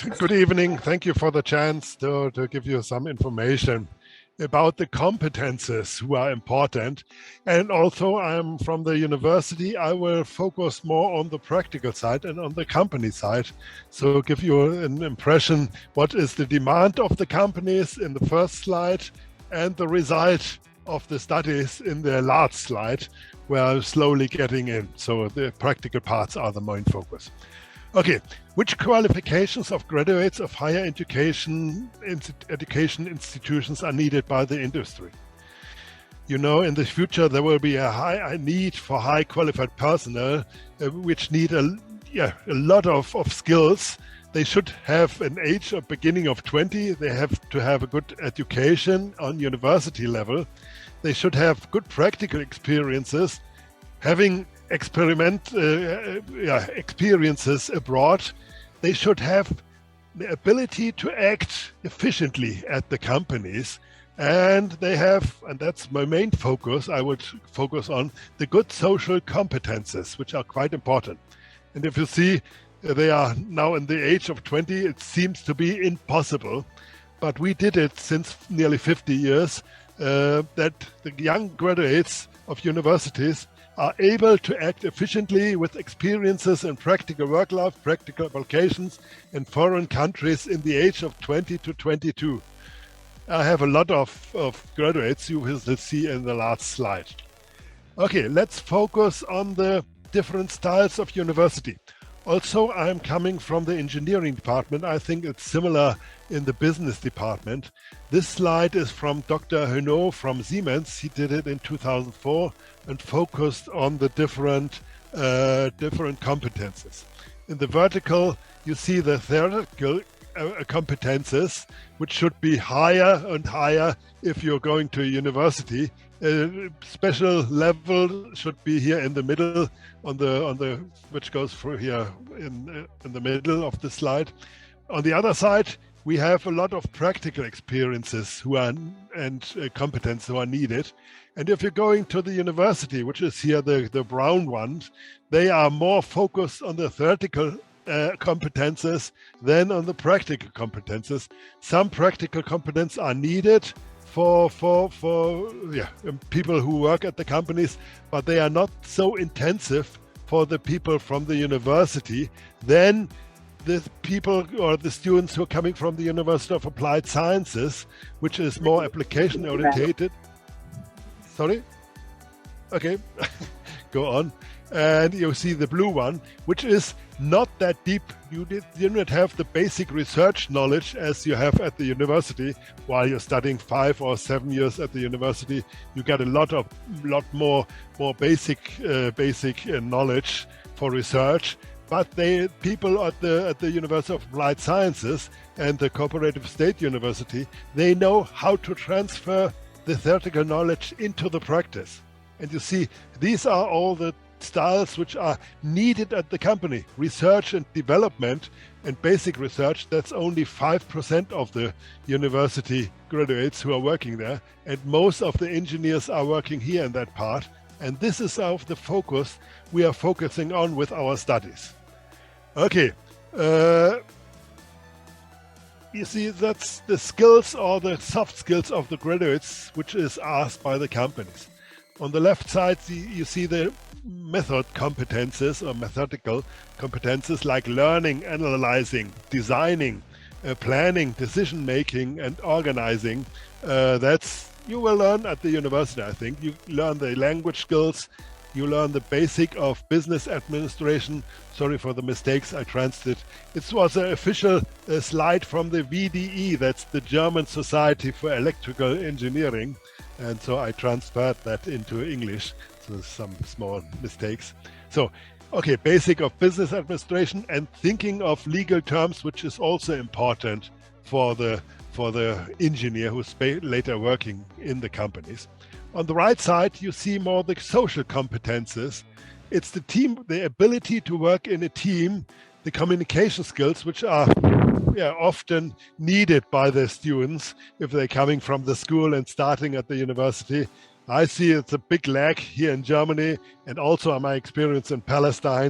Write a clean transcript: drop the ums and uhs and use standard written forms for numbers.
Yes, good evening. Thank you for the chance to give you some information about the competences who are important. And also I'm from the university. I will focus more on the practical side and on the company side. So give you an impression what is the demand of the companies in the first slide and the result of the studies in the last slide, where I'm slowly getting in. So the practical parts are the main focus. Okay, which qualifications of graduates of higher education institutions are needed by the industry? You know, in the future there will be a high need for high qualified personnel, which need a lot of skills. They should have an age of beginning of 20. They have to have a good education on university level. They should have good practical experiences, having experiences abroad. They should have the ability to act efficiently at the companies, and they have, and that's my main focus, I would focus on the good social competences, which are quite important. And if you see, they are now in the age of 20, it seems to be impossible, but we did it since nearly 50 years, that the young graduates of universities are able to act efficiently with experiences in practical work life, practical applications in foreign countries in the age of 20 to 22. I have a lot of graduates you will see in the last slide. Okay, let's focus on the different styles of university. Also, I'm coming from the engineering department. I think it's similar in the business department. This slide is from Dr. Henault from Siemens. He did it in 2004 and focused on the different competences. In the vertical, you see the theoretical competences, which should be higher and higher if you're going to a university. Special level should be here in the middle, on the which goes through here in the middle of the slide. On the other side, we have a lot of practical experiences and competence who are needed. And if you're going to the university, which is here the brown ones, they are more focused on the theoretical competences than on the practical competences. Some practical competence are needed for people who work at the companies, but they are not so intensive for the people from the university. Then the people or the students who are coming from the University of Applied Sciences, which is more application oriented. Sorry? Okay, go on. And you see the blue one, which is not that deep. You didn't have the basic research knowledge as you have at the university. While you're studying 5 or 7 years at the university, you get a lot more basic knowledge for research. But people at the University of Applied Sciences and the Cooperative State University, they know how to transfer the theoretical knowledge into the practice. And you see, these are all the styles which are needed at the company. Research and development and basic research, that's only 5% of the university graduates who are working there. And most of the engineers are working here in that part. And this is of the focus we are focusing on with our studies. Okay, you see, that's the skills or the soft skills of the graduates, which is asked by the companies. On the left side, you see the method competences or methodical competences like learning, analyzing, designing, planning, decision-making, and organizing. That's you will learn at the university, I think. You learn the language skills. You learn the basic of business administration. Sorry for the mistakes, I translated. It was an official slide from the VDE, that's the German Society for Electrical Engineering. And so I transferred that into English, so some small mistakes. So, okay, basic of business administration and thinking of legal terms, which is also important for the engineer who's later working in the companies. On the right side, you see more the social competences. It's the team, the ability to work in a team, the communication skills, which are often needed by the students if they're coming from the school and starting at the university. I see it's a big lack here in Germany and also my experience in Palestine.